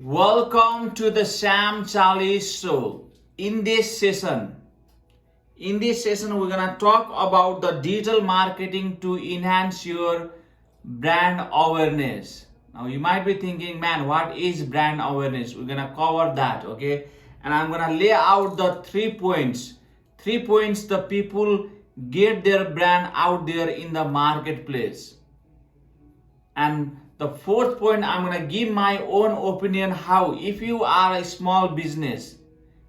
Welcome to the Sam Charlie Show. In this session, we're gonna talk about the digital marketing to enhance your brand awareness. Now, you might be thinking, man, what is brand awareness? We're gonna cover that, okay? And I'm gonna lay out the 3 points. 3 points the people get their brand out there in the marketplace. And the fourth point, I'm going to give my own opinion how, if you are a small business,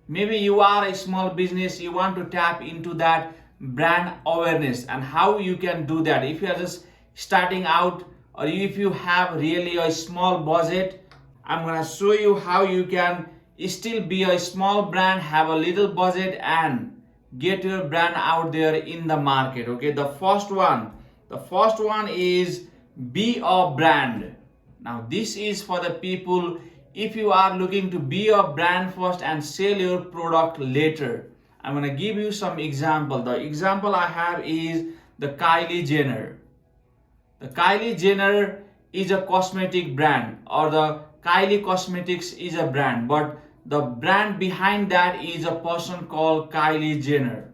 maybe you are a small business, you want to tap into that brand awareness and how you can do that. If you are just starting out or if you have really a small budget, I'm going to show you how you can still be a small brand, have a little budget and get your brand out there in the market. Okay, the first one is be a brand. Now this is for the people if you are looking to be a brand first and sell your product later. I'm going to give you some example. The example I have is the Kylie Jenner. The Kylie Jenner is a cosmetic brand, or the Kylie Cosmetics is a brand, but the brand behind that is a person called Kylie Jenner.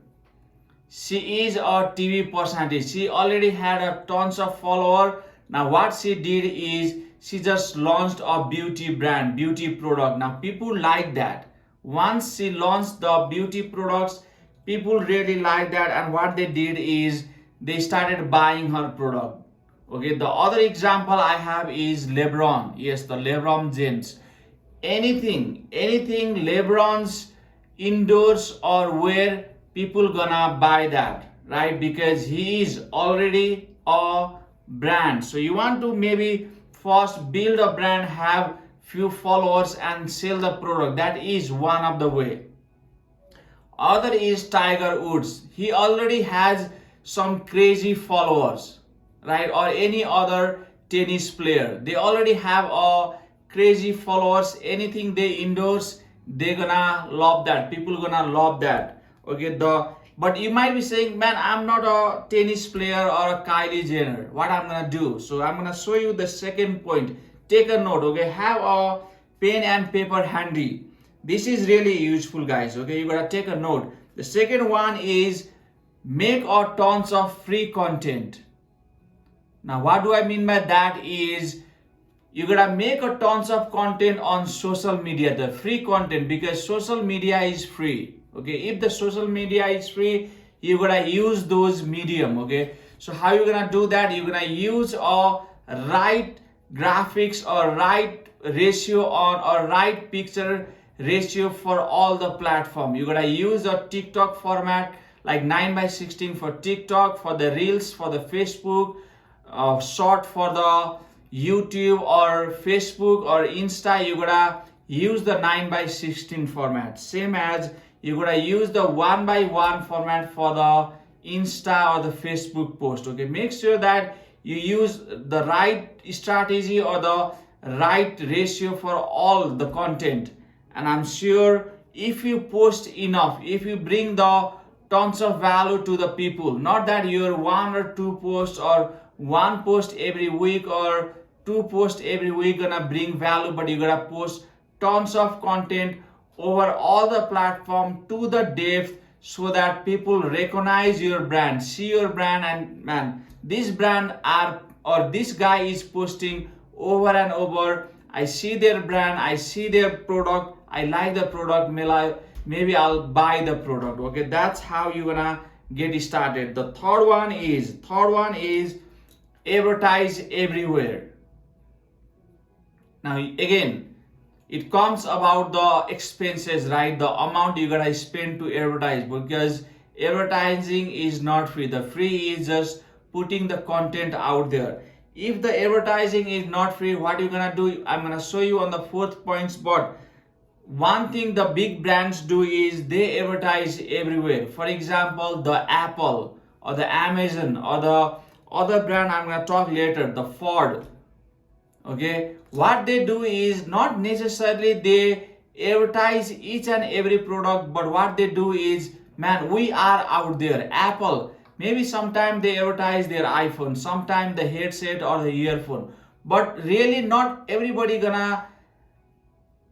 She is a TV personality. She already had a tons of followers. Now what she did is she just launched a beauty brand, beauty product. Now people like that. Once she launched the beauty products, people really like that, and what they did is they started buying her product. Okay, the other example I have is LeBron. Yes, the LeBron James. Anything LeBron's indoors or wear, people gonna buy that, right? Because he is already a brand. So you want to maybe first build a brand, have few followers and sell the product. That is one of the way. Other is Tiger Woods. He already has some crazy followers, right? Or any other tennis player, they already have a crazy followers. Anything they endorse, they gonna love that, people gonna love that. Okay, but you might be saying, man, I'm not a tennis player or a Kylie Jenner, what I'm gonna do? So I'm gonna show you the second point. Take a note, okay? Have a pen and paper handy. This is really useful, guys. Okay, you gotta take a note. The second one is make a tons of free content. Now what do I mean by that is you gotta make a tons of content on social media, the free content, because social media is free. Okay, if the social media is free, you gotta use those medium. Okay, so how you gonna do that? You're gonna use a right graphics or right ratio on or right picture ratio for all the platform. You gotta use a TikTok format like 9:16 for TikTok, for the reels, for the Facebook, short for the YouTube or Facebook or Insta. You gotta use the 9:16 format, same as you gotta use the 1:1 format for the Insta or the Facebook post. Okay, make sure that you use the right strategy or the right ratio for all the content. And I'm sure if you post enough, if you bring the tons of value to the people, not that you're one or two posts or one post every week or two posts every week gonna bring value, but you gotta post tons of content over all the platform to the depth so that people recognize your brand, see your brand, and man, this brand are or this guy is posting over and over. I see their brand, I see their product, I like the product, maybe I'll buy the product. Okay, that's how you're gonna get started. The third one is advertise everywhere. Now again, it comes about the expenses, right? The amount you gotta spend to advertise, because advertising is not free. The free is just putting the content out there. If the advertising is not free, what you gonna do? I'm gonna show you on the fourth point. But one thing the big brands do is they advertise everywhere. For example, the Apple or the Amazon or the other brand I'm gonna talk later, the Ford. Okay, what they do is not necessarily they advertise each and every product, but what they do is, man, we are out there. Apple, maybe sometime they advertise their iPhone, sometime the headset or the earphone, but really not everybody gonna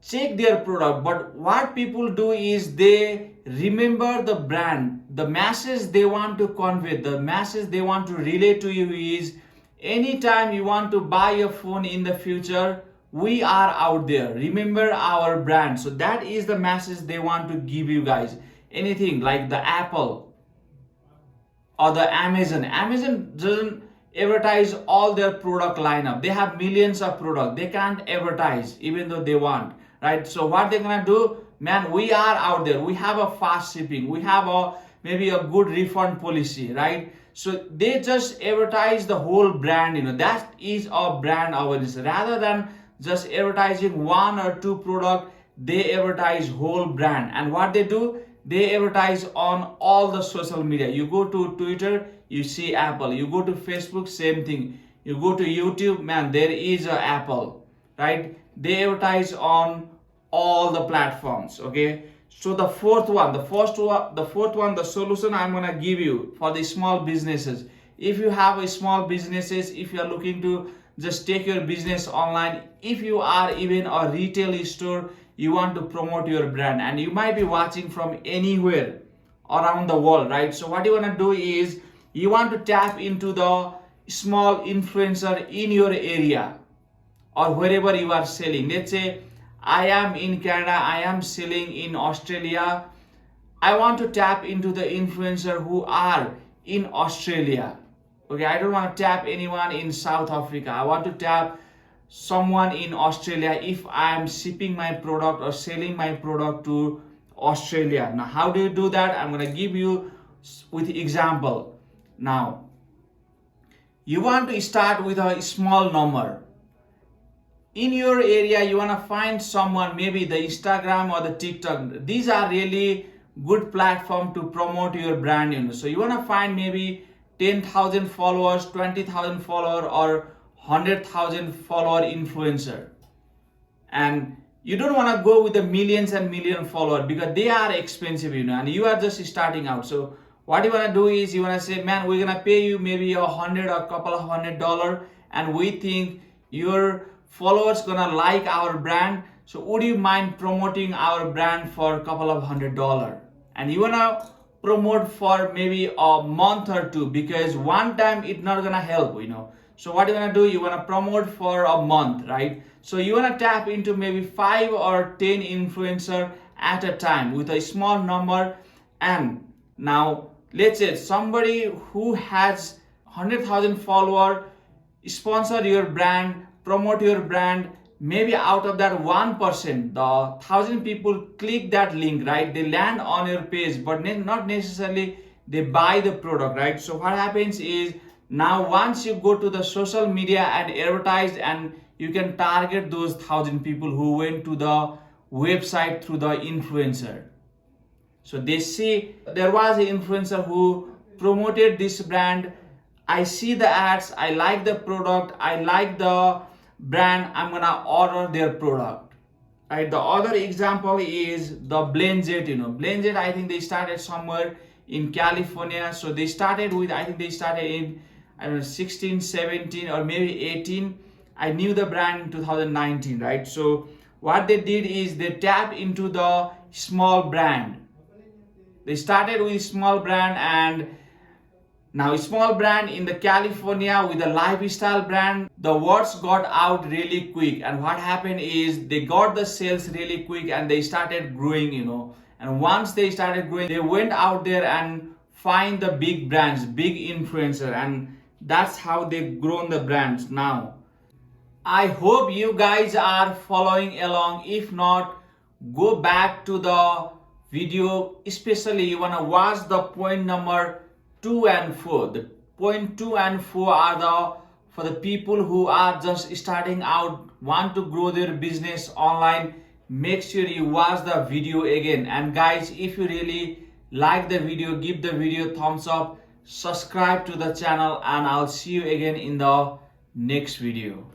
check their product. But what people do is they remember the brand, the message they want to convey, the message they want to relay to you is anytime you want to buy a phone in the future, we are out there. Remember our brand. So that is the message they want to give you guys. Anything like the Apple or the Amazon doesn't advertise all their product lineup. They have millions of products. They can't advertise even though they want, right? So what they're gonna do, man, we are out there. We have a fast shipping. We have maybe a good refund policy, right? So they just advertise the whole brand. That is a brand awareness. Rather than just advertising one or two product, they advertise whole brand. And what they do, they advertise on all the social media. You go to Twitter, you see Apple. You go to Facebook, same thing. You go to YouTube, man, there is a Apple, right? They advertise on all the platforms. Okay, so the fourth one, the solution I'm gonna give you for the small businesses. If you have a small businesses, if you are looking to just take your business online, if you are even a retail store, you want to promote your brand, and you might be watching from anywhere around the world, right? So what you want to do is you want to tap into the small influencer in your area or wherever you are selling. Let's say I am in Canada, I am selling in Australia. I want to tap into the influencer who are in Australia. Okay, I don't want to tap anyone in South Africa. I want to tap someone in Australia if I am shipping my product or selling my product to Australia. Now, how do you do that? I'm going to give you with example. Now, you want to start with a small number. In your area, you want to find someone, maybe the Instagram or the TikTok. These are really good platform to promote your brand. So you want to find maybe 10,000 followers, 20,000 follower, or 100,000 follower influencer. And you don't want to go with the millions and million follower because they are expensive, and you are just starting out. So what you want to do is you want to say, man, we're going to pay you maybe $100 or a couple of $100, and we think your followers gonna like our brand. So would you mind promoting our brand for a couple of $100? And you wanna promote for maybe a month or two, because one time it's not gonna help. So what you wanna do, you wanna promote for a month, right? So you wanna tap into maybe 5 or 10 influencer at a time with a small number. And now let's say somebody who has 100,000 follower sponsor your brand, promote your brand. Maybe out of that 1%, the 1,000 people click that link, right? They land on your page, but not necessarily they buy the product, right? So what happens is, now once you go to the social media and advertise, and you can target those 1,000 people who went to the website through the influencer. So they see there was an influencer who promoted this brand. I see the ads, I like the product, I like the brand, I'm gonna order their product, right? The other example is the BlendJet. BlendJet, I think they started somewhere in California. So they started with, I think they started in, I don't know, 16, 17 or maybe 18. I knew the brand in 2019, right? So what they did is they tapped into the small brand. They started with small brand, and now a small brand in the California with a lifestyle brand, the words got out really quick. And what happened is they got the sales really quick and they started growing, And once they started growing, they went out there and find the big brands, big influencer, and that's how they've grown the brands now. I hope you guys are following along. If not, go back to the video, especially you want to watch the point number 2 and 4. The point 2 and 4 are for the people who are just starting out, want to grow their business online. Make sure you watch the video again. And guys, if you really like the video, give the video thumbs up, subscribe to the channel, and I'll see you again in the next video.